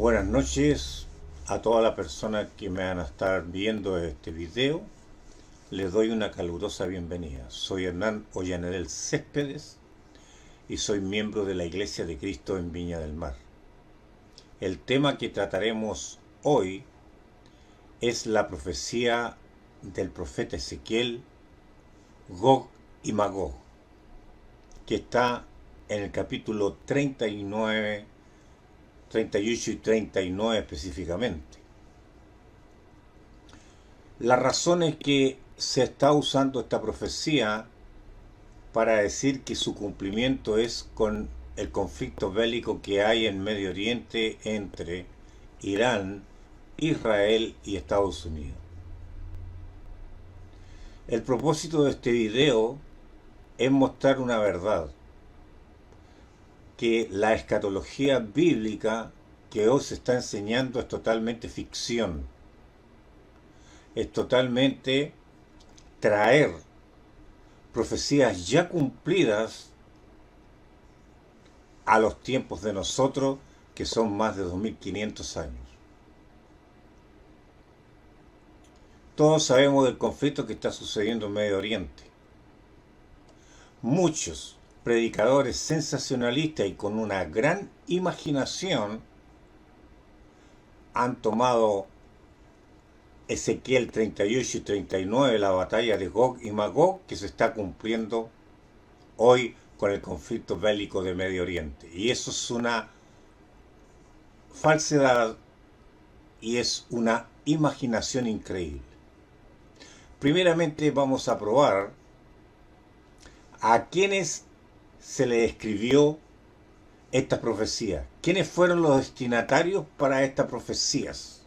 Buenas noches a todas las personas que me van a estar viendo este video. Les doy una calurosa bienvenida. Soy Hernán Ollanedel Céspedes y soy miembro de la Iglesia de Cristo en Viña del Mar. El tema que trataremos hoy es la profecía del profeta Ezequiel, Gog y Magog, que está en el capítulo 39, 38 y 39 específicamente. La razón es que se está usando esta profecía para decir que su cumplimiento es con el conflicto bélico que hay en Medio Oriente entre Irán, Israel y Estados Unidos. El propósito de este video es mostrar una verdad, que la escatología bíblica que hoy se está enseñando es totalmente ficción. Es totalmente traer profecías ya cumplidas a los tiempos de nosotros, que son más de 2500 años. Todos sabemos del conflicto que está sucediendo en Medio Oriente. Muchos predicadores sensacionalistas y con una gran imaginación han tomado Ezequiel 38 y 39, la batalla de Gog y Magog, que se está cumpliendo hoy con el conflicto bélico de Medio Oriente. Y eso es una falsedad y es una imaginación increíble. Primeramente vamos a probar a quienes se le escribió esta profecía. ¿Quiénes fueron los destinatarios para estas profecías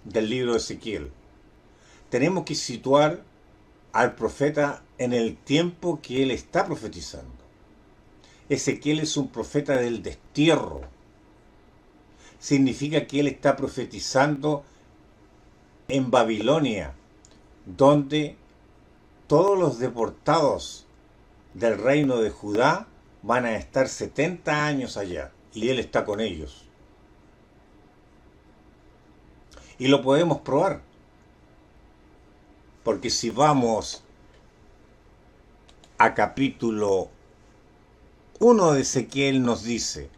del libro de Ezequiel? Tenemos que situar al profeta en el tiempo que él está profetizando. Ezequiel es un profeta del destierro. Significa que él está profetizando en Babilonia, donde todos los deportados del reino de Judá van a estar 70 años allá, y él está con ellos. Y lo podemos probar, porque si vamos a capítulo 1 de Ezequiel, nos dice: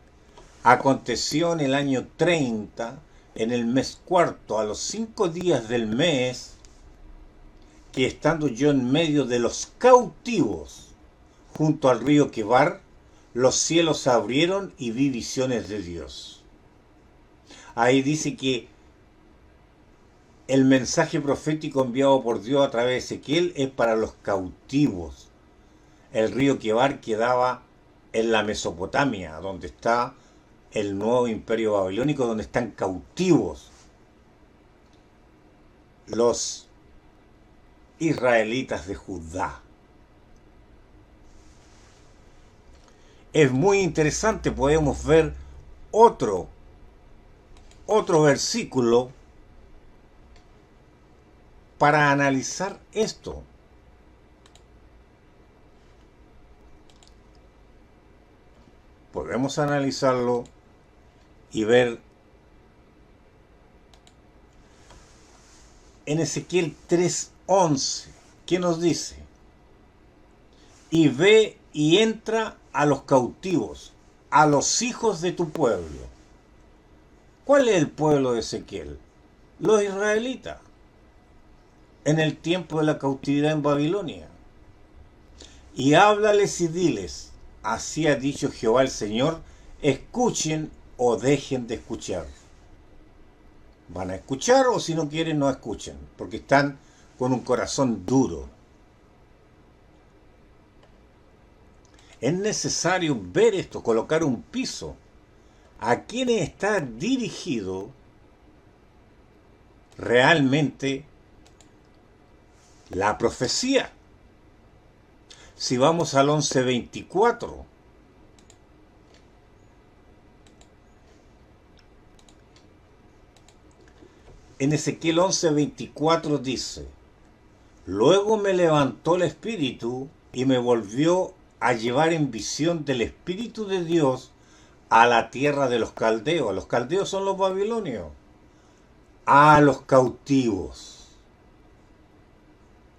aconteció en el año 30, en el mes cuarto, a los 5 días del mes, que estando yo en medio de los cautivos, junto al río Quebar, los cielos se abrieron y vi visiones de Dios. Ahí dice que el mensaje profético enviado por Dios a través de Ezequiel es para los cautivos. El río Quebar quedaba en la Mesopotamia, donde está el nuevo imperio babilónico, donde están cautivos los israelitas de Judá. Es muy interesante, podemos ver otro versículo para analizar esto. Podemos analizarlo y ver en Ezequiel 3:11, ¿qué nos dice? Y ve y entra a los cautivos, a los hijos de tu pueblo. ¿Cuál es el pueblo de Ezequiel? Los israelitas, en el tiempo de la cautividad en Babilonia. Y háblales y diles: así ha dicho Jehová el Señor, escuchen o dejen de escuchar. Van a escuchar, o si no quieren no escuchen, porque están con un corazón duro. Es necesario ver esto, colocar un piso. ¿A quiénes está dirigido realmente la profecía? Si vamos al 11:24, en Ezequiel 11:24 dice: luego me levantó el Espíritu y me volvió a llevar en visión del Espíritu de Dios a la tierra de los caldeos. Los caldeos son los babilonios. A los cautivos,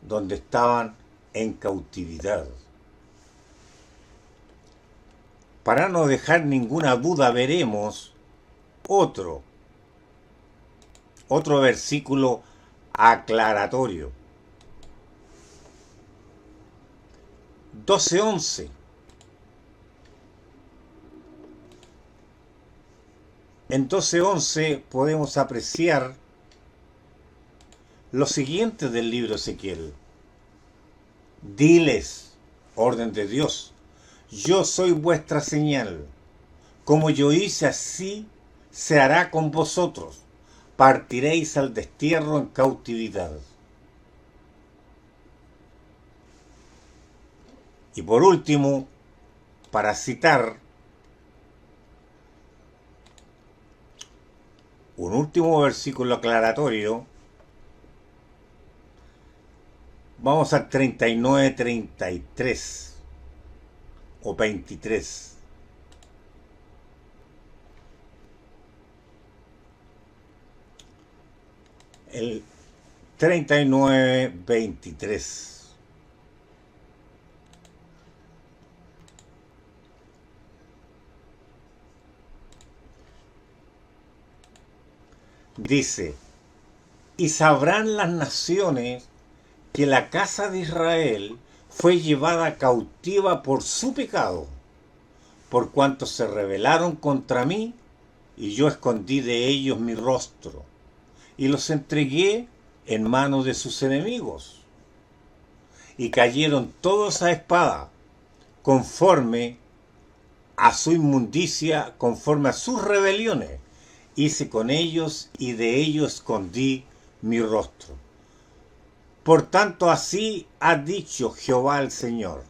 donde estaban en cautividad. Para no dejar ninguna duda, veremos otro versículo aclaratorio. 12:11. En 12:11 podemos apreciar lo siguiente del libro Ezequiel. Diles, orden de Dios, yo soy vuestra señal. Como yo hice, así se hará con vosotros. Partiréis al destierro en cautividad. Y por último, para citar un último versículo aclaratorio, vamos al 39:33 o 23. El 39:23. Dice, y sabrán las naciones que la casa de Israel fue llevada cautiva por su pecado, por cuanto se rebelaron contra mí, y yo escondí de ellos mi rostro, y los entregué en manos de sus enemigos. Y cayeron todos a espada, conforme a su inmundicia, conforme a sus rebeliones. Hice con ellos y de ellos escondí mi rostro. Por tanto, así ha dicho Jehová el Señor.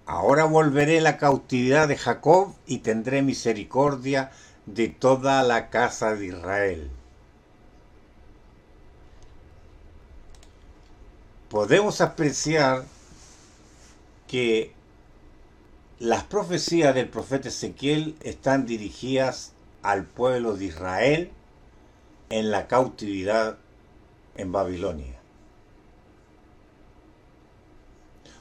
Ahora volveré la cautividad de Jacob y tendré misericordia de toda la casa de Israel. Podemos apreciar que las profecías del profeta Ezequiel están dirigidas al pueblo de Israel en la cautividad en Babilonia.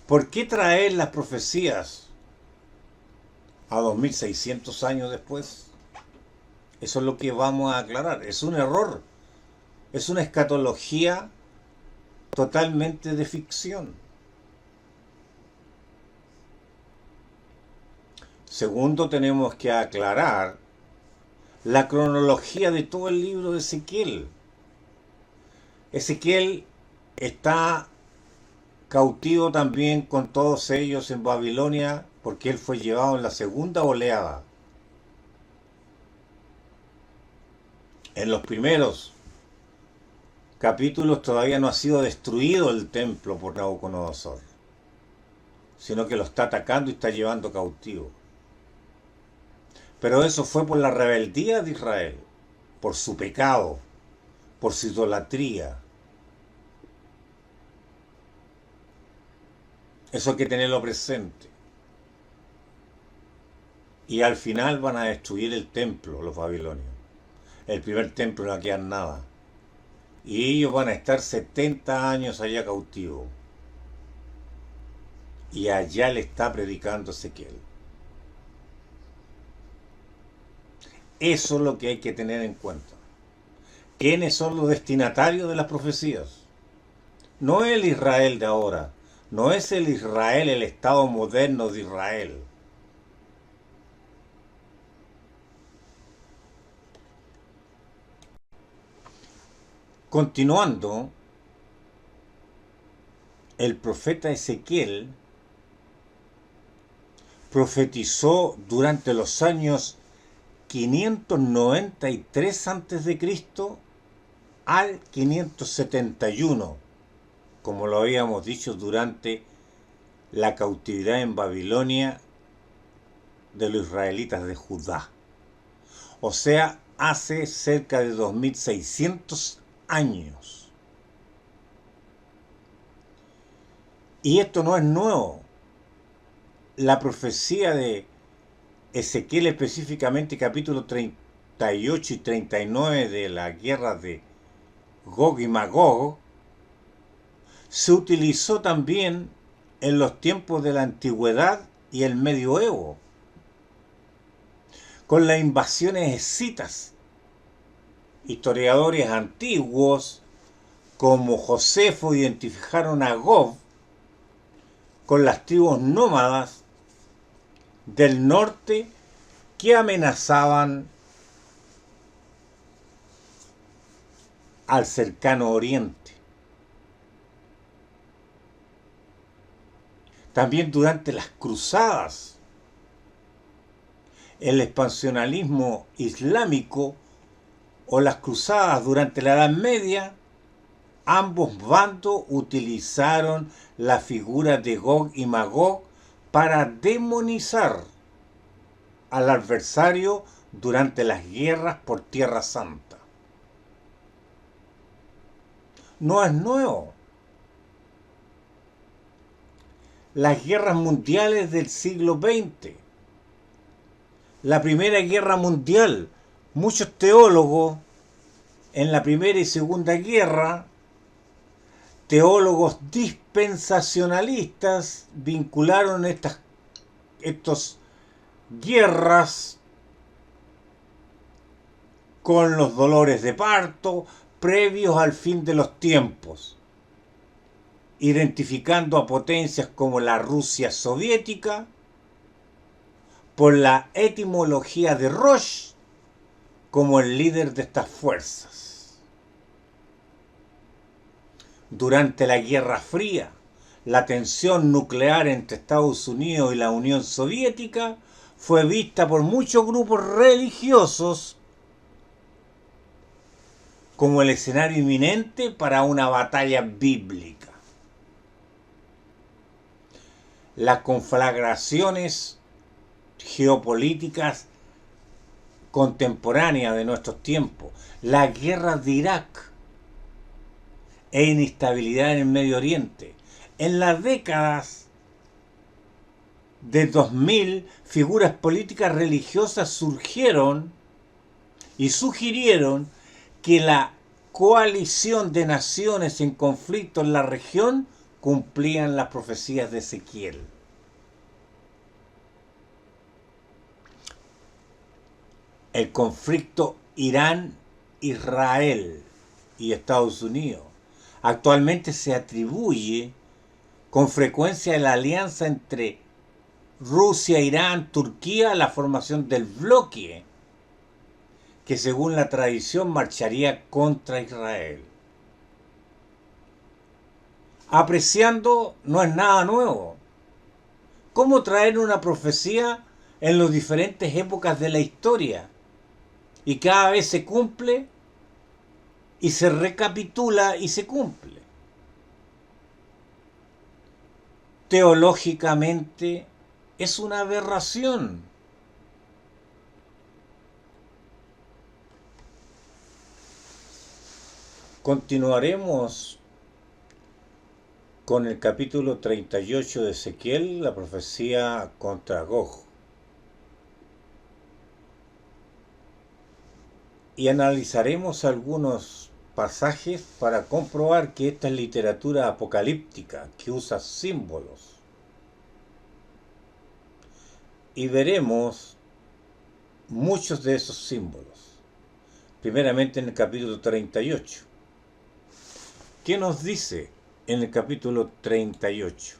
¿Por qué traer las profecías a 2600 años después? Eso es lo que vamos a aclarar. Es un error. Es una escatología totalmente de ficción. Segundo, tenemos que aclarar la cronología de todo el libro de Ezequiel. Ezequiel está cautivo también con todos ellos en Babilonia, porque él fue llevado en la segunda oleada. En los primeros capítulos todavía no ha sido destruido el templo por Nabucodonosor, sino que lo está atacando y está llevando cautivo. Pero eso fue por la rebeldía de Israel, por su pecado, por su idolatría. Eso hay que tenerlo presente. Y al final van a destruir el templo, los babilonios. El primer templo no va a quedar nada. Y ellos van a estar 70 años allá cautivos. Y allá le está predicando Ezequiel. Eso es lo que hay que tener en cuenta. ¿Quiénes son los destinatarios de las profecías? No el Israel de ahora. No es el Israel, el Estado moderno de Israel. Continuando, el profeta Ezequiel profetizó durante los años 593 a.C. al 571, como lo habíamos dicho, durante la cautividad en Babilonia de los israelitas de Judá. O sea, hace cerca de 2600 años. Y esto no es nuevo. La profecía de Ezequiel específicamente capítulo 38 y 39 de la guerra de Gog y Magog, se utilizó también en los tiempos de la antigüedad y el medioevo, con las invasiones escitas. Historiadores antiguos como Josefo identificaron a Gog con las tribus nómadas del norte que amenazaban al cercano oriente. También durante las cruzadas, el expansionismo islámico o las cruzadas durante la Edad Media, ambos bandos utilizaron la figura de Gog y Magog para demonizar al adversario durante las guerras por Tierra Santa. No es nuevo. Las guerras mundiales del siglo XX, la Primera Guerra Mundial, muchos teólogos en la Primera y Segunda Guerra, teólogos dispensacionalistas, vincularon estas guerras con los dolores de parto previos al fin de los tiempos, identificando a potencias como la Rusia soviética por la etimología de Rosh como el líder de estas fuerzas. Durante la Guerra Fría, la tensión nuclear entre Estados Unidos y la Unión Soviética fue vista por muchos grupos religiosos como el escenario inminente para una batalla bíblica. Las conflagraciones geopolíticas contemporáneas de nuestros tiempos, las guerras de Irak e inestabilidad en el Medio Oriente. En las décadas de 2000, figuras políticas religiosas surgieron y sugirieron que la coalición de naciones en conflicto en la región cumplían las profecías de Ezequiel. El conflicto Irán-Israel y Estados Unidos actualmente se atribuye con frecuencia a la alianza entre Rusia, Irán, Turquía, la formación del bloque que según la tradición marcharía contra Israel. Apreciando no es nada nuevo. ¿Cómo traer una profecía en las diferentes épocas de la historia? Y cada vez se cumple y se recapitula y se cumple. Teológicamente es una aberración. Continuaremos con el capítulo 38 de Ezequiel, la profecía contra Gog. Y analizaremos algunos pasajes para comprobar que esta es literatura apocalíptica, que usa símbolos. Y veremos muchos de esos símbolos. Primeramente en el capítulo 38. ¿Qué nos dice en el capítulo 38?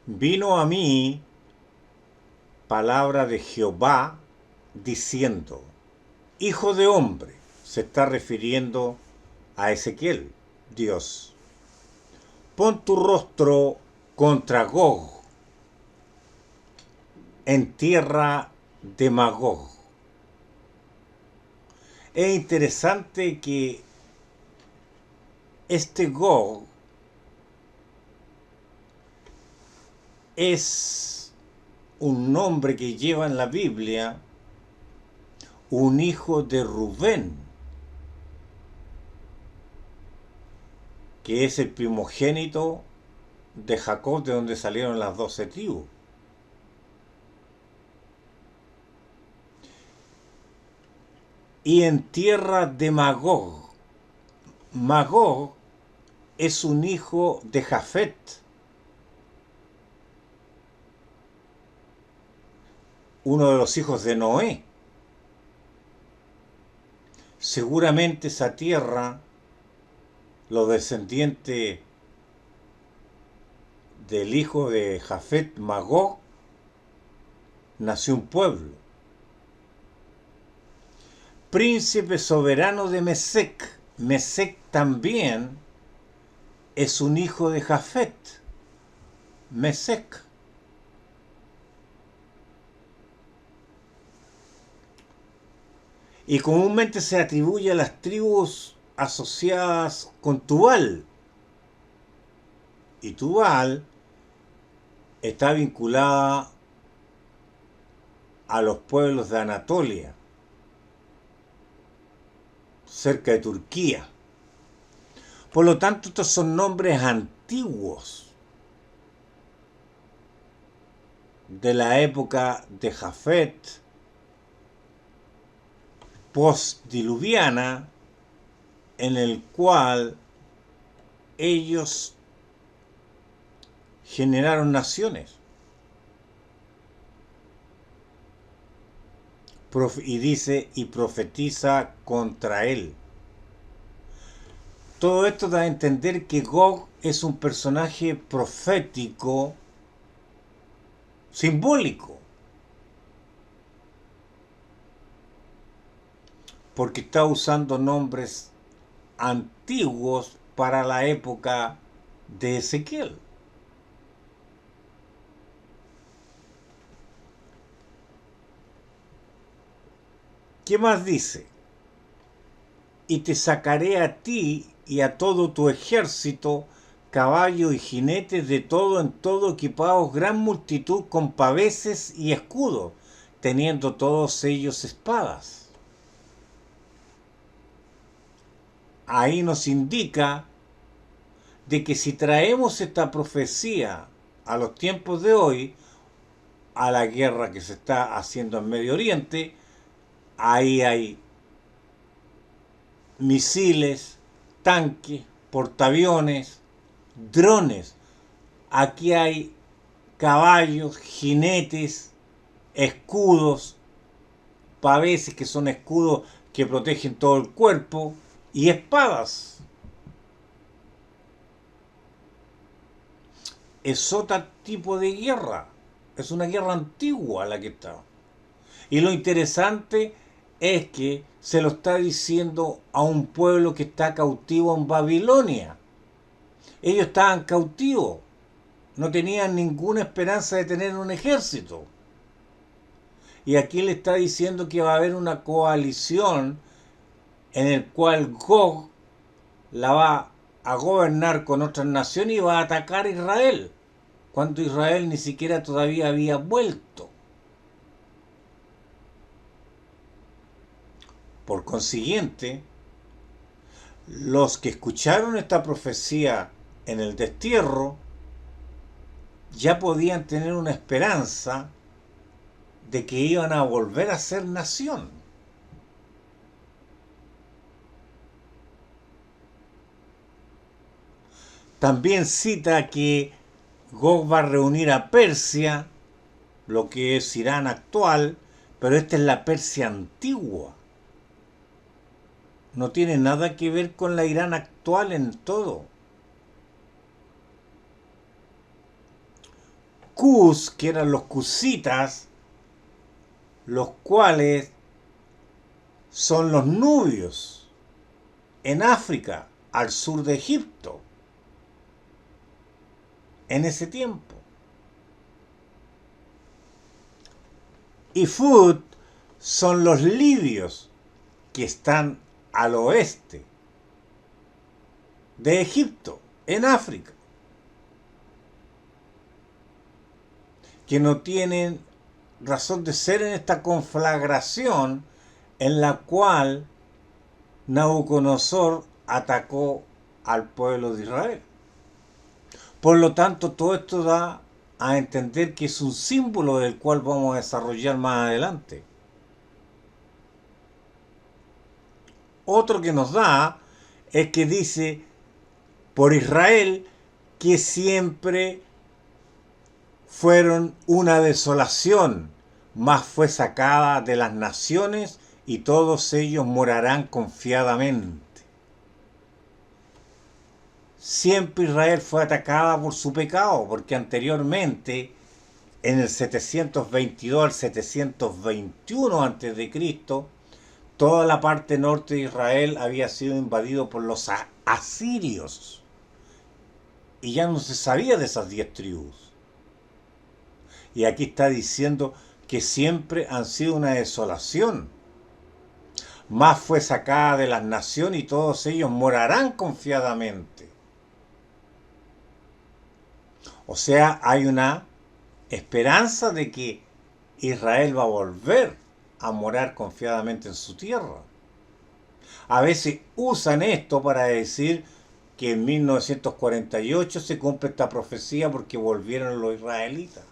Vino a mí palabra de Jehová diciendo, Hijo de hombre, se está refiriendo a Ezequiel, Dios, pon tu rostro contra Gog, en tierra de Magog. Es interesante que este Gog es un nombre que lleva en la Biblia un hijo de Rubén, que es el primogénito de Jacob, de donde salieron las 12 tribus. Y en tierra de Magog. Magog es un hijo de Jafet. Uno de los hijos de Noé. Seguramente esa tierra, los descendientes del hijo de Jafet, Magog, nació un pueblo. Príncipe soberano de Mesec. Mesec también es un hijo de Jafet, Mesec. Y comúnmente se atribuye a las tribus asociadas con Tubal. Y Tubal está vinculada a los pueblos de Anatolia, cerca de Turquía. Por lo tanto, estos son nombres antiguos de la época de Jafet, postdiluviana, en el cual ellos generaron naciones. Y dice, y profetiza contra él. Todo esto da a entender que Gog es un personaje profético, simbólico, porque está usando nombres antiguos para la época de Ezequiel. ¿Qué más dice? Y te sacaré a ti y a todo tu ejército, caballos y jinetes de todo en todo, equipados gran multitud con paveses y escudos, teniendo todos ellos espadas. Ahí nos indica de que si traemos esta profecía a los tiempos de hoy, a la guerra que se está haciendo en Medio Oriente, ahí hay misiles, tanques, portaaviones, drones. Aquí hay caballos, jinetes, escudos, paveses que son escudos que protegen todo el cuerpo, y espadas. Es otro tipo de guerra. Es una guerra antigua la que está. Y lo interesante es que se lo está diciendo a un pueblo que está cautivo en Babilonia. Ellos estaban cautivos. No tenían ninguna esperanza de tener un ejército. Y aquí le está diciendo que va a haber una coalición en el cual Gog la va a gobernar con otras naciones y va a atacar a Israel, cuando Israel ni siquiera todavía había vuelto. Por consiguiente, los que escucharon esta profecía en el destierro ya podían tener una esperanza de que iban a volver a ser nación. También cita que Gog va a reunir a Persia, lo que es Irán actual, pero esta es la Persia antigua. No tiene nada que ver con la Irán actual en todo. Cus, que eran los cusitas, los cuales son los nubios en África, al sur de Egipto, en ese tiempo. Y Fud son los libios que están al oeste de Egipto, en África, que no tienen razón de ser en esta conflagración en la cual Nabucodonosor atacó al pueblo de Israel. Por lo tanto, todo esto da a entender que es un símbolo del cual vamos a desarrollar más adelante. Otro que nos da es que dice por Israel que siempre fueron una desolación, mas fue sacada de las naciones y todos ellos morarán confiadamente. Siempre Israel fue atacada por su pecado, porque anteriormente, en el 722 al 721 a.C., toda la parte norte de Israel había sido invadido por los asirios. Y ya no se sabía de esas 10 tribus. Y aquí está diciendo que siempre han sido una desolación. Más fue sacada de las naciones y todos ellos morarán confiadamente. O sea, hay una esperanza de que Israel va a volver a morar confiadamente en su tierra. A veces usan esto para decir que en 1948 se cumple esta profecía porque volvieron los israelitas.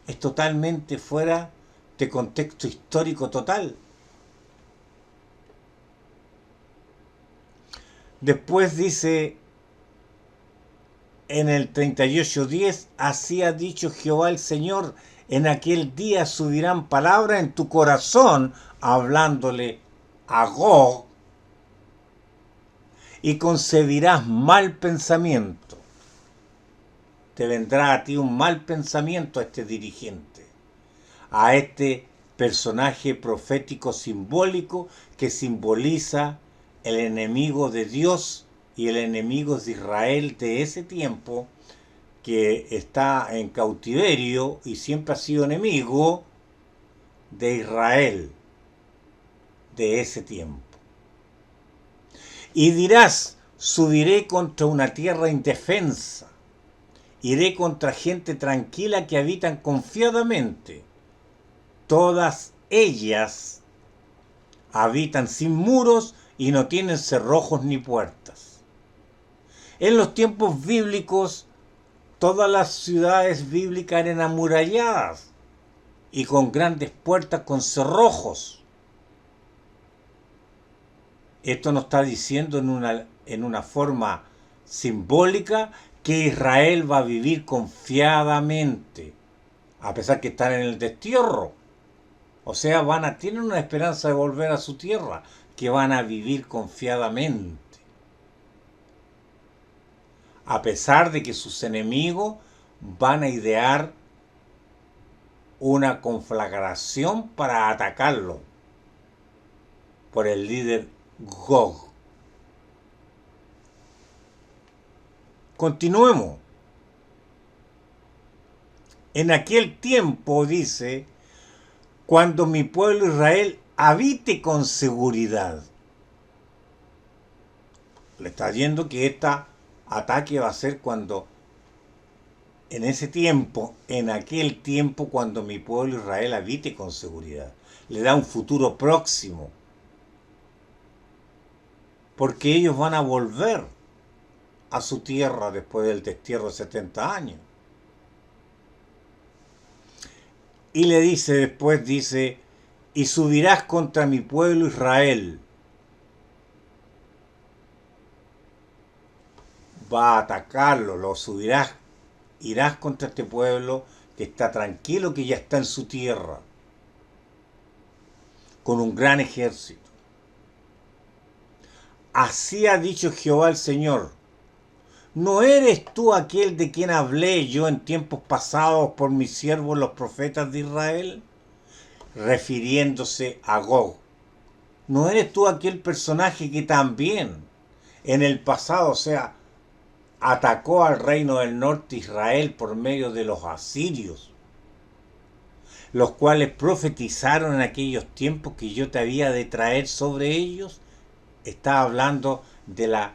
Es totalmente fuera de contexto histórico total. Después dice en el 38:10, así ha dicho Jehová el Señor, en aquel día subirán palabras en tu corazón, hablándole a Gog, y concebirás mal pensamiento. Te vendrá a ti un mal pensamiento a este dirigente, a este personaje profético simbólico que simboliza el enemigo de Dios y el enemigo de Israel de ese tiempo, que está en cautiverio y siempre ha sido enemigo de Israel de ese tiempo. Y dirás, subiré contra una tierra indefensa, iré contra gente tranquila que habitan confiadamente. Todas ellas habitan sin muros y no tienen cerrojos ni puertas. En los tiempos bíblicos, todas las ciudades bíblicas eran amuralladas y con grandes puertas con cerrojos. Esto nos está diciendo en una forma simbólica que Israel va a vivir confiadamente, a pesar que están en el destierro. O sea, tienen una esperanza de volver a su tierra, que van a vivir confiadamente. A pesar de que sus enemigos van a idear una conflagración para atacarlo por el líder Gog. Continuemos. En aquel tiempo, dice, cuando mi pueblo Israel habite con seguridad. Le está diciendo que este ataque va a ser cuando, en ese tiempo, en aquel tiempo, cuando mi pueblo Israel habite con seguridad. Le da un futuro próximo. Porque ellos van a volver a su tierra después del destierro de 70 años. Y le dice después, dice, y subirás contra mi pueblo Israel. Va a atacarlo, lo subirás, irás contra este pueblo que está tranquilo, que ya está en su tierra, con un gran ejército. Así ha dicho Jehová el Señor. ¿No eres tú aquel de quien hablé yo en tiempos pasados por mis siervos los profetas de Israel? Refiriéndose a Gog. ¿No eres tú aquel personaje que también en el pasado, o sea, atacó al reino del norte Israel por medio de los asirios, los cuales profetizaron en aquellos tiempos que yo te había de traer sobre ellos? Está hablando de la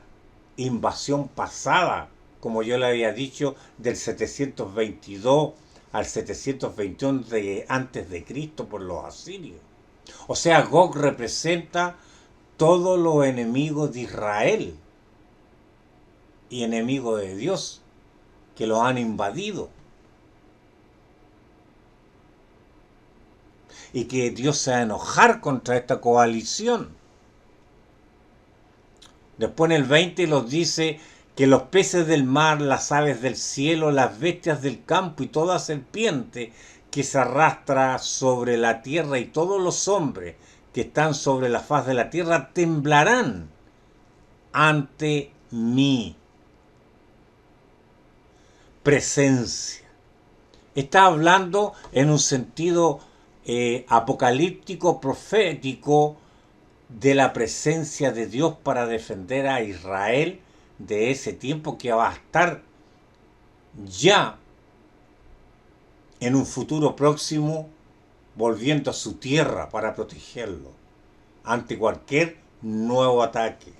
invasión pasada, como yo le había dicho, del 722 al 721 antes de Cristo por los asirios. O sea, Gog representa todos los enemigos de Israel. y enemigos de Dios que los han invadido. Y que Dios se va a enojar contra esta coalición. Después en el 20 los dice que los peces del mar, las aves del cielo, las bestias del campo y toda serpiente que se arrastra sobre la tierra y todos los hombres que están sobre la faz de la tierra temblarán ante mi presencia. Está hablando en un sentido apocalíptico, profético, de la presencia de Dios para defender a Israel de ese tiempo que va a estar ya en un futuro próximo volviendo a su tierra para protegerlo ante cualquier nuevo ataque.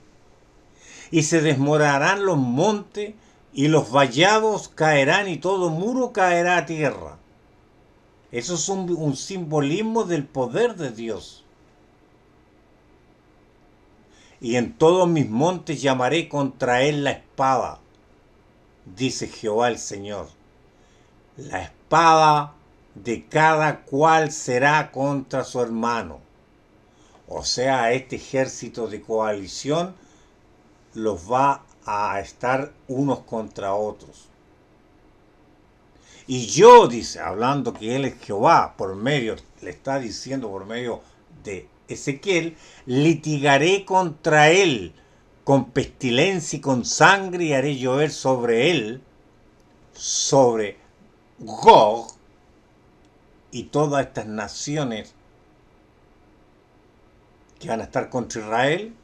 Y se desmoronarán los montes y los vallados caerán y todo muro caerá a tierra. Eso es un simbolismo del poder de Dios. Y en todos mis montes llamaré contra él la espada, dice Jehová el Señor. La espada de cada cual será contra su hermano. O sea, este ejército de coalición los va a estar unos contra otros. Y yo, dice, hablando que él es Jehová, por medio, le está diciendo por medio de Ezequiel, litigaré contra él con pestilencia y con sangre y haré llover sobre él, sobre Gog y todas estas naciones que van a estar contra Israel,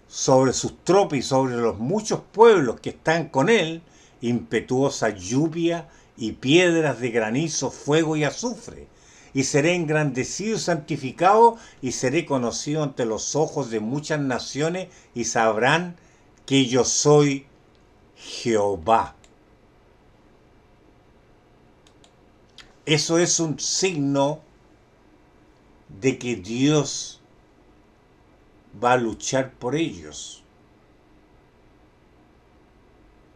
sobre sus tropas y sobre los muchos pueblos que están con él, impetuosa lluvia y piedras de granizo, fuego y azufre. Y seré engrandecido y santificado, y seré conocido ante los ojos de muchas naciones, y sabrán que yo soy Jehová. Eso es un signo de que Dios va a luchar por ellos.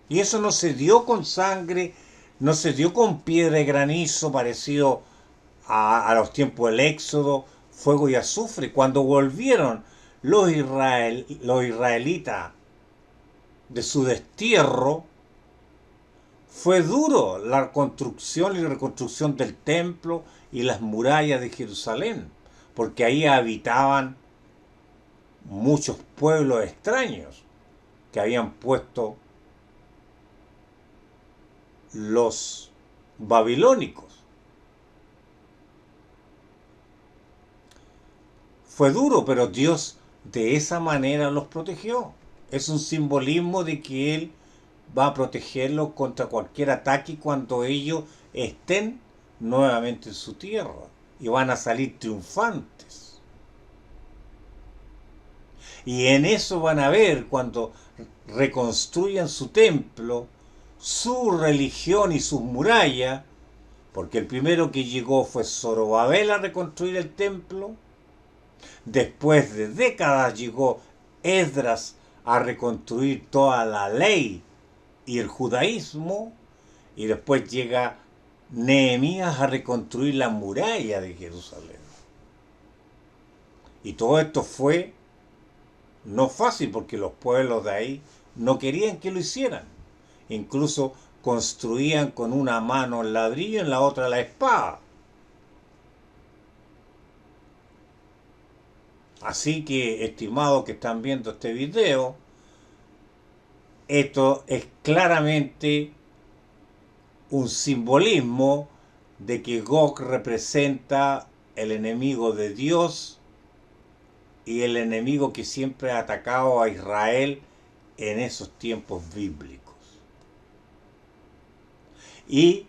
Y eso no se dio con sangre, no se dio con piedra de granizo parecido a los tiempos del Éxodo, fuego y azufre. Cuando volvieron los israelitas de su destierro, fue duro la construcción y reconstrucción del templo y las murallas de Jerusalén, porque ahí habitaban muchos pueblos extraños que habían puesto los babilónicos. Fue duro, pero Dios de esa manera los protegió. Es un simbolismo de que Él va a protegerlos contra cualquier ataque cuando ellos estén nuevamente en su tierra y van a salir triunfantes. Y en eso van a ver cuando reconstruyan su templo, su religión y sus murallas, porque el primero que llegó fue Zorobabel a reconstruir el templo. Después de décadas llegó Esdras a reconstruir toda la ley y el judaísmo, y después llega Nehemías a reconstruir la muralla de Jerusalén. Y todo esto fue no fácil porque los pueblos de ahí no querían que lo hicieran. Incluso construían con una mano el ladrillo y en la otra la espada. Así que, estimados que están viendo este video, esto es claramente un simbolismo de que Gog representa el enemigo de Dios y el enemigo que siempre ha atacado a Israel en esos tiempos bíblicos. Y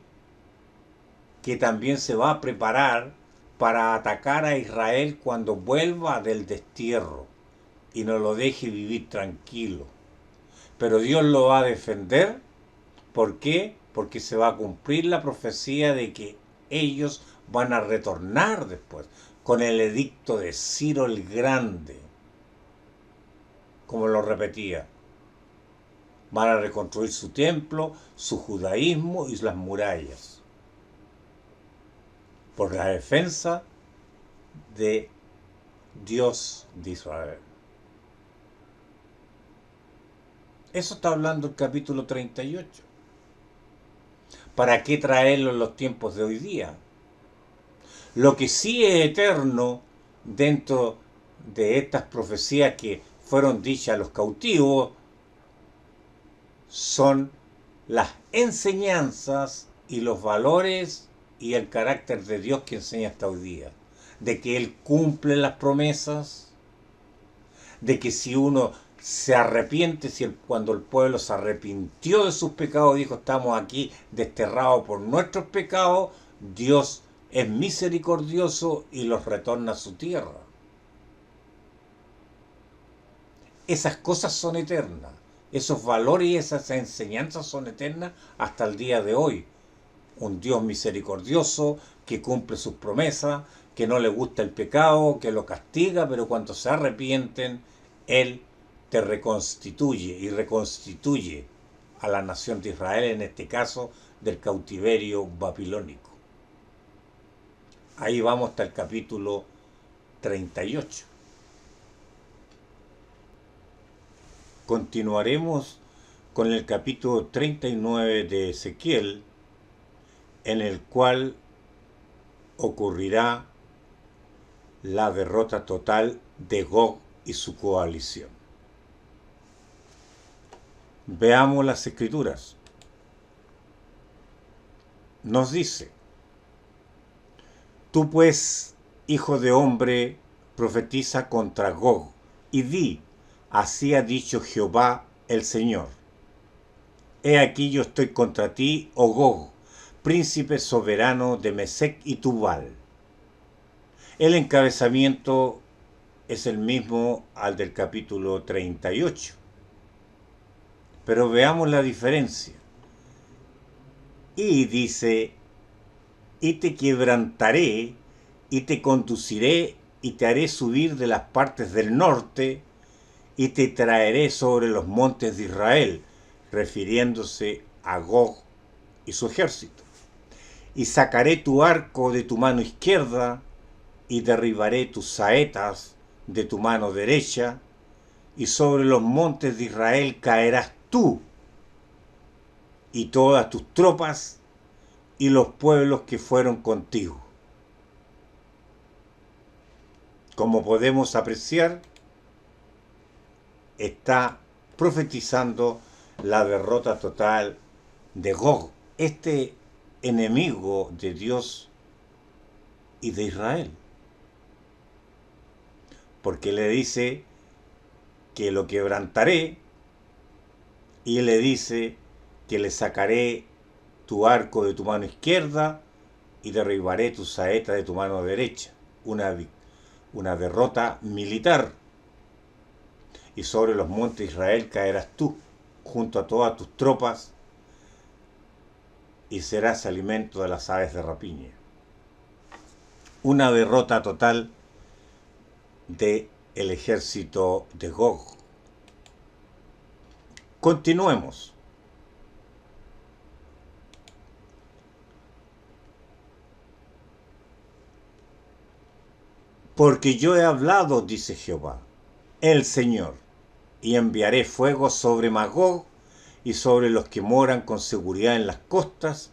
que también se va a preparar para atacar a Israel cuando vuelva del destierro y no lo deje vivir tranquilo. Pero Dios lo va a defender. ¿Por qué? Porque se va a cumplir la profecía de que ellos van a retornar después, con el edicto de Ciro el Grande, como lo repetía. Van a reconstruir su templo, su judaísmo y las murallas. Por la defensa de Dios de Israel. Eso está hablando el capítulo 38. ¿Para qué traerlo en los tiempos de hoy día? Lo que sí es eterno dentro de estas profecías que fueron dichas a los cautivos son las enseñanzas y los valores y el carácter de Dios que enseña hasta hoy día. De que Él cumple las promesas, de que si uno se arrepiente, cuando el pueblo se arrepintió de sus pecados, dijo, estamos aquí desterrados por nuestros pecados, Dios es misericordioso y los retorna a su tierra. Esas cosas son eternas, esos valores y esas enseñanzas son eternas hasta el día de hoy. Un Dios misericordioso que cumple sus promesas, que no le gusta el pecado, que lo castiga, pero cuando se arrepienten, Él te reconstituye y reconstituye a la nación de Israel, en este caso del cautiverio babilónico. Ahí vamos hasta el capítulo 38. Continuaremos con el capítulo 39 de Ezequiel, en el cual ocurrirá la derrota total de Gog y su coalición. Veamos las escrituras. Nos dice: tú pues, hijo de hombre, profetiza contra Gog y di, así ha dicho Jehová el Señor. He aquí yo estoy contra ti, oh Gog, príncipe soberano de Mesec y Tubal. El encabezamiento es el mismo al del capítulo 38. Pero veamos la diferencia. Y dice, y te quebrantaré, y te conduciré, y te haré subir de las partes del norte, y te traeré sobre los montes de Israel, refiriéndose a Gog y su ejército. Y sacaré tu arco de tu mano izquierda, y derribaré tus saetas de tu mano derecha, y sobre los montes de Israel caerás tú, y todas tus tropas, y los pueblos que fueron contigo. Como podemos apreciar, está profetizando la derrota total de Gog, este enemigo de Dios y de Israel. Porque le dice que lo quebrantaré y le dice que le sacaré tu arco de tu mano izquierda y derribaré tu saeta de tu mano derecha. Una derrota militar. Y sobre los montes de Israel caerás tú, junto a todas tus tropas, y serás alimento de las aves de rapiña. Una derrota total del ejército de Gog. Continuemos. Porque yo he hablado, dice Jehová, el Señor, y enviaré fuego sobre Magog y sobre los que moran con seguridad en las costas,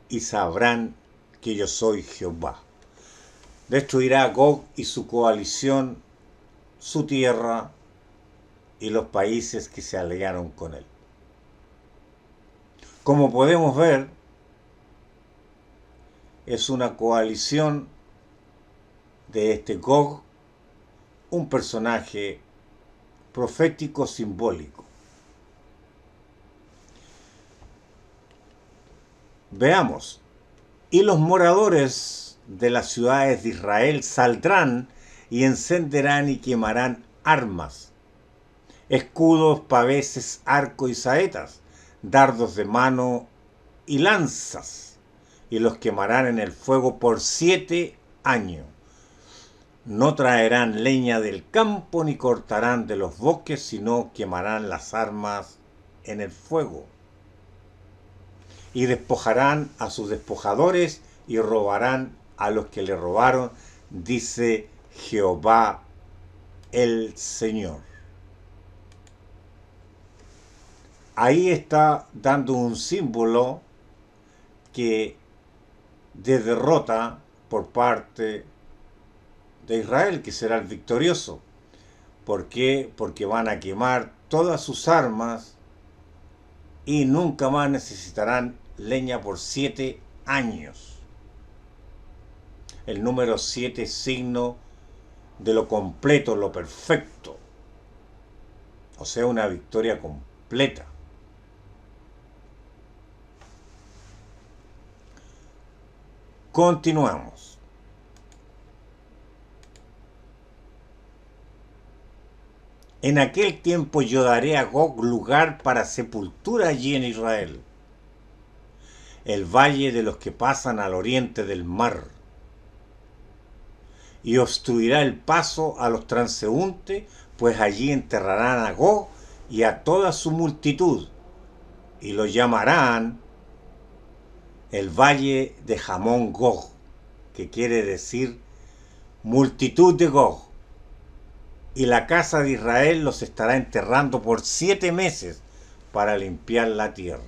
y sabrán que yo soy Jehová. Destruirá a Gog y su coalición, su tierra y los países que se aliaron con él. Como podemos ver, es una coalición de este Gog, un personaje profético simbólico. Veamos. Y los moradores de las ciudades de Israel saldrán y encenderán y quemarán armas, escudos, paveses, arco y saetas, dardos de mano y lanzas, y los quemarán en el fuego por 7 años. No traerán leña del campo ni cortarán de los bosques, sino quemarán las armas en el fuego. Y despojarán a sus despojadores y robarán a los que le robaron, dice Jehová el Señor. Ahí está dando un símbolo que de derrota por parte de Israel, que será el victorioso. ¿Por qué? Porque van a quemar todas sus armas y nunca más necesitarán leña por 7 años. El número 7 es signo de lo completo, lo perfecto. O sea, una victoria completa. Continuamos. En aquel tiempo yo daré a Gog lugar para sepultura allí en Israel, el valle de los que pasan al oriente del mar, y obstruirá el paso a los transeúntes, pues allí enterrarán a Gog y a toda su multitud, y lo llamarán el valle de Hamón Gog, que quiere decir multitud de Gog. Y la casa de Israel los estará enterrando por 7 meses para limpiar la tierra.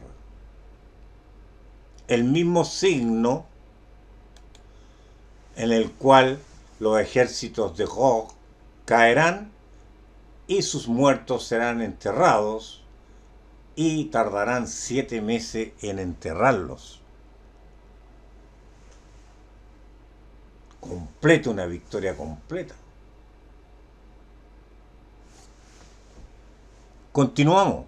El mismo signo en el cual los ejércitos de Gog caerán y sus muertos serán enterrados, y tardarán 7 meses en enterrarlos. Completa, una victoria completa. Continuamos.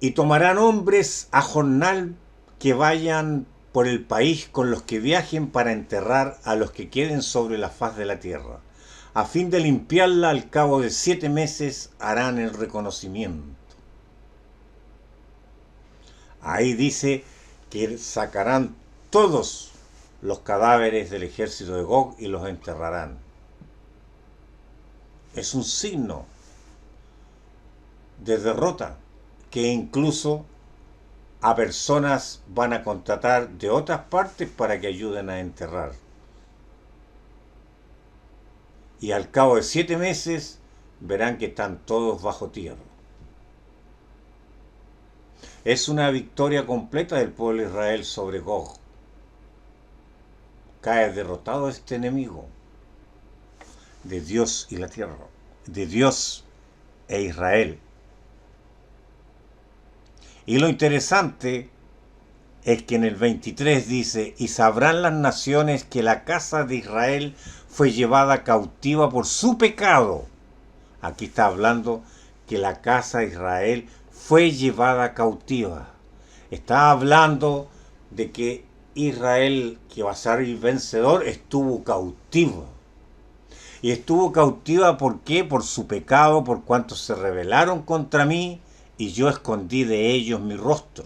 Y tomarán hombres a jornal que vayan por el país con los que viajen para enterrar a los que queden sobre la faz de la tierra. A fin de limpiarla, al cabo de 7 meses harán el reconocimiento. Ahí dice que sacarán todos los cadáveres del ejército de Gog y los enterrarán. Es un signo de derrota, que incluso a personas van a contratar de otras partes para que ayuden a enterrar. Y al cabo de 7 meses verán que están todos bajo tierra. Es una victoria completa del pueblo de Israel sobre Gog. Cae derrotado este enemigo de Dios y la tierra, de Dios e Israel. Y lo interesante es que en el 23 dice: y sabrán las naciones que la casa de Israel fue llevada cautiva por su pecado. Aquí está hablando que la casa de Israel fue llevada cautiva. Está hablando de que Israel, que va a ser el vencedor, estuvo cautiva. Y estuvo cautiva, ¿por qué? Por su pecado, por cuanto se rebelaron contra mí, y yo escondí de ellos mi rostro,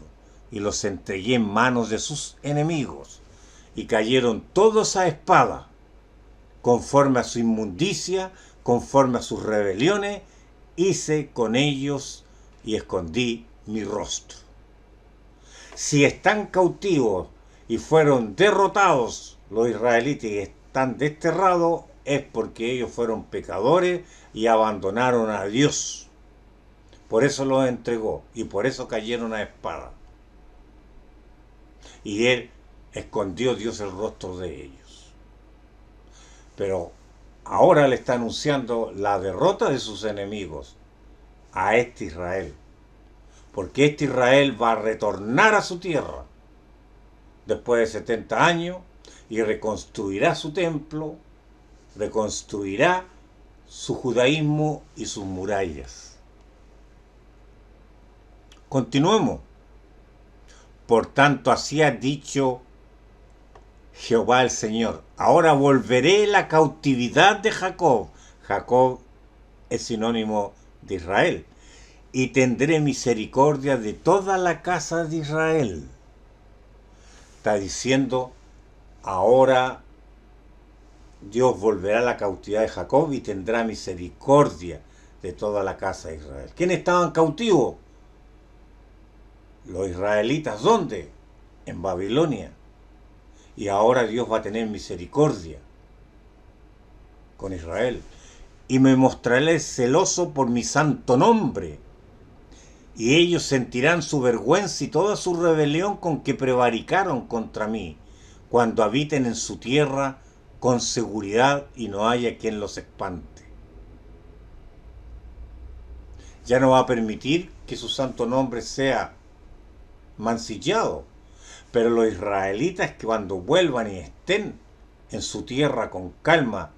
y los entregué en manos de sus enemigos, y cayeron todos a espada, conforme a su inmundicia, conforme a sus rebeliones, hice con ellos y escondí mi rostro. Si están cautivos y fueron derrotados los israelitas y están desterrados, es porque ellos fueron pecadores y abandonaron a Dios. Por eso los entregó y por eso cayeron a espada. Y él escondió Dios el rostro de ellos. Pero ahora le está anunciando la derrota de sus enemigos a este Israel. Porque este Israel va a retornar a su tierra después de 70 años y reconstruirá su templo, reconstruirá su judaísmo y sus murallas. Continuemos. Por tanto, así ha dicho Jehová el Señor: ahora volveré la cautividad de Jacob. Jacob es sinónimo de Israel. Y tendré misericordia de toda la casa de Israel. Está diciendo, ahora Dios volverá a la cautividad de Jacob y tendrá misericordia de toda la casa de Israel. ¿Quiénes estaban cautivos? Los israelitas. ¿Dónde? En Babilonia. Y ahora Dios va a tener misericordia con Israel. Y me mostraré celoso por mi santo nombre. Y ellos sentirán su vergüenza y toda su rebelión con que prevaricaron contra mí, cuando habiten en su tierra con seguridad y no haya quien los espante. Ya no va a permitir que su santo nombre sea mancillado. Pero los israelitas que cuando vuelvan y estén en su tierra con calma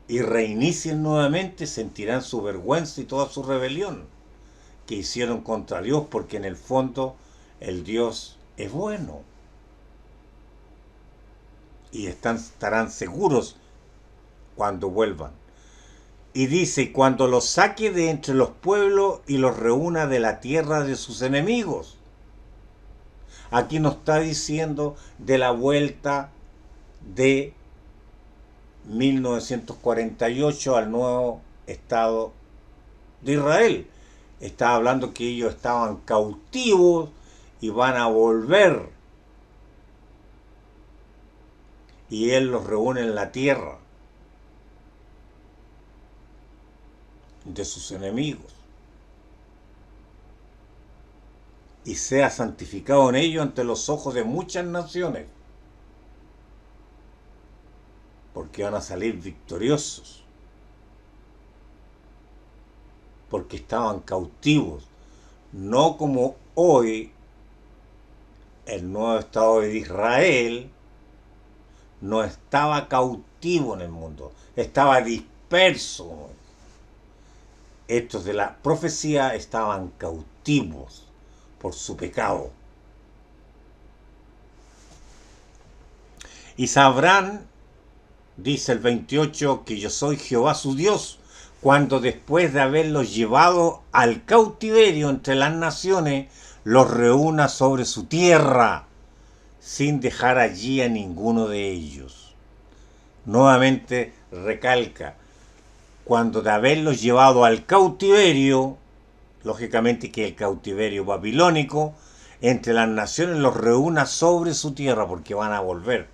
y reinicien nuevamente, sentirán su vergüenza y toda su rebelión que hicieron contra Dios, porque en el fondo el Dios es bueno. Y estarán seguros cuando vuelvan. Y dice, cuando los saque de entre los pueblos y los reúna de la tierra de sus enemigos. Aquí nos está diciendo de la vuelta de 1948 al nuevo Estado de Israel. Está hablando que ellos estaban cautivos y van a volver. Y Él los reúne en la tierra de sus enemigos. Y sea santificado en ellos ante los ojos de muchas naciones. Porque van a salir victoriosos. Porque estaban cautivos. No como hoy el nuevo Estado de Israel no estaba cautivo en el mundo. Estaba disperso. Estos de la profecía estaban cautivos por su pecado. Y sabrán, dice el 28, que yo soy Jehová su Dios, cuando después de haberlos llevado al cautiverio entre las naciones, los reúna sobre su tierra, sin dejar allí a ninguno de ellos. Nuevamente recalca, cuando de haberlos llevado al cautiverio, lógicamente que el cautiverio babilónico, entre las naciones los reúna sobre su tierra, porque van a volver.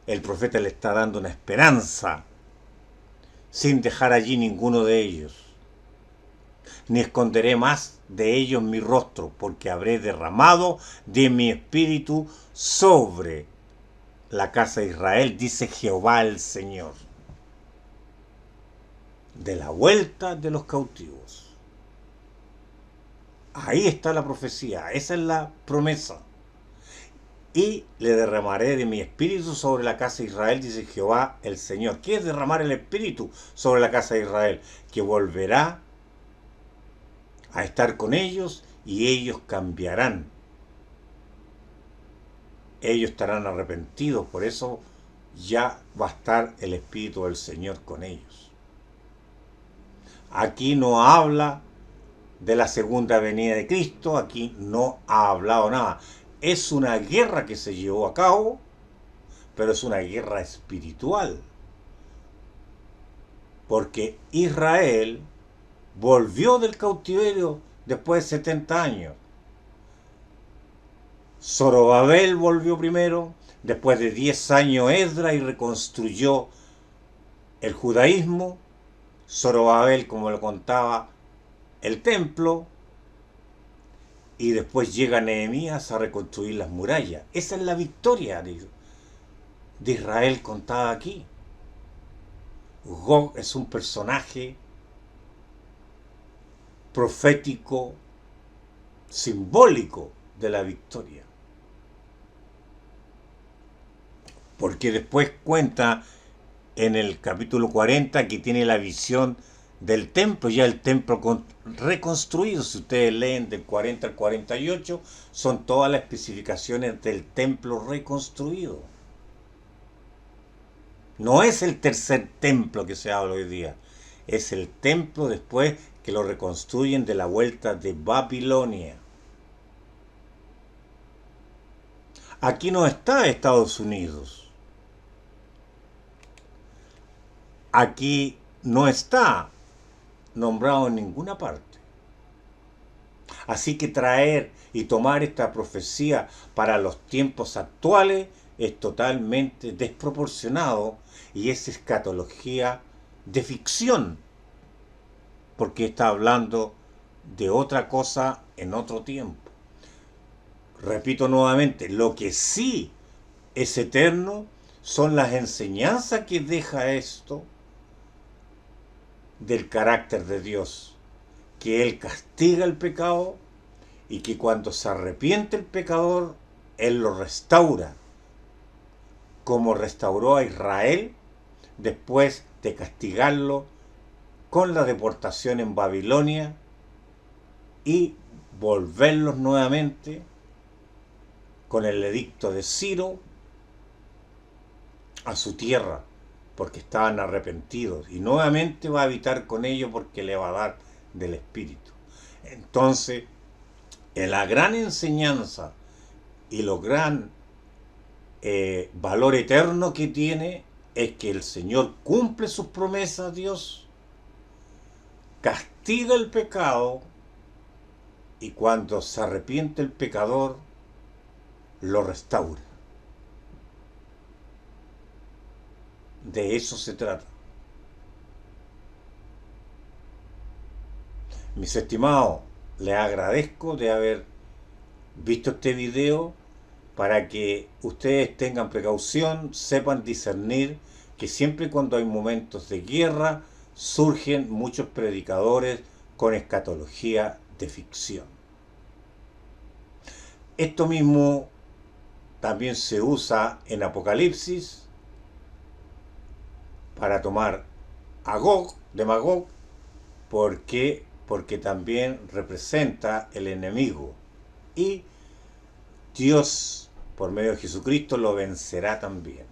El profeta le está dando una esperanza, sin dejar allí ninguno de ellos. Ni esconderé más de ellos mi rostro, porque habré derramado de mi espíritu sobre la casa de Israel, dice Jehová el Señor. De la vuelta de los cautivos. Ahí está la profecía, esa es la promesa. Y le derramaré de mi espíritu sobre la casa de Israel, dice Jehová el Señor. ¿Qué es derramar el espíritu sobre la casa de Israel? Que volverá a estar con ellos y ellos cambiarán. Ellos estarán arrepentidos, por eso ya va a estar el espíritu del Señor con ellos. Aquí no habla de la segunda venida de Cristo, aquí no ha hablado nada. Es una guerra que se llevó a cabo, pero es una guerra espiritual. Porque Israel volvió del cautiverio después de 70 años. Zorobabel volvió primero, después de 10 años Esdras y reconstruyó el judaísmo. Zorobabel, como lo contaba, el templo, y después llega Nehemías a reconstruir las murallas. Esa es la victoria de Israel contada aquí. Gog es un personaje profético, simbólico de la victoria. Porque después cuenta en el capítulo 40 que tiene la visión del templo, ya el templo reconstruido. Si ustedes leen del 40 al 48, son todas las especificaciones del templo reconstruido. No es el tercer templo que se habla hoy día, es el templo después que lo reconstruyen de la vuelta de Babilonia. Aquí no está Estados Unidos. aquí no está nombrado en ninguna parte. Así que traer y tomar esta profecía para los tiempos actuales es totalmente desproporcionado y es escatología de ficción, porque está hablando de otra cosa en otro tiempo. Repito nuevamente, lo que sí es eterno son las enseñanzas que deja esto del carácter de Dios, que Él castiga el pecado y que cuando se arrepiente el pecador, Él lo restaura, como restauró a Israel después de castigarlo con la deportación en Babilonia y volverlos nuevamente con el edicto de Ciro a su tierra, porque estaban arrepentidos, y nuevamente va a habitar con ellos porque le va a dar del Espíritu. Entonces, en la gran enseñanza y lo gran valor eterno que tiene es que el Señor cumple sus promesas, Dios, castiga el pecado y cuando se arrepiente el pecador, lo restaura. De eso se trata. Mis estimados, les agradezco de haber visto este video para que ustedes tengan precaución, sepan discernir que siempre cuando hay momentos de guerra surgen muchos predicadores con escatología de ficción. Esto mismo también se usa en Apocalipsis para tomar a Gog de Magog, porque también representa el enemigo y Dios por medio de Jesucristo lo vencerá también.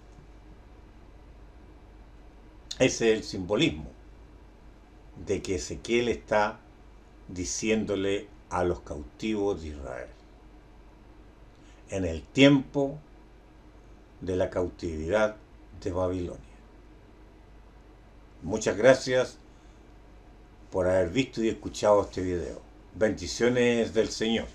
Ese es el simbolismo de que Ezequiel está diciéndole a los cautivos de Israel en el tiempo de la cautividad de Babilonia. Muchas gracias por haber visto y escuchado este video. Bendiciones del Señor.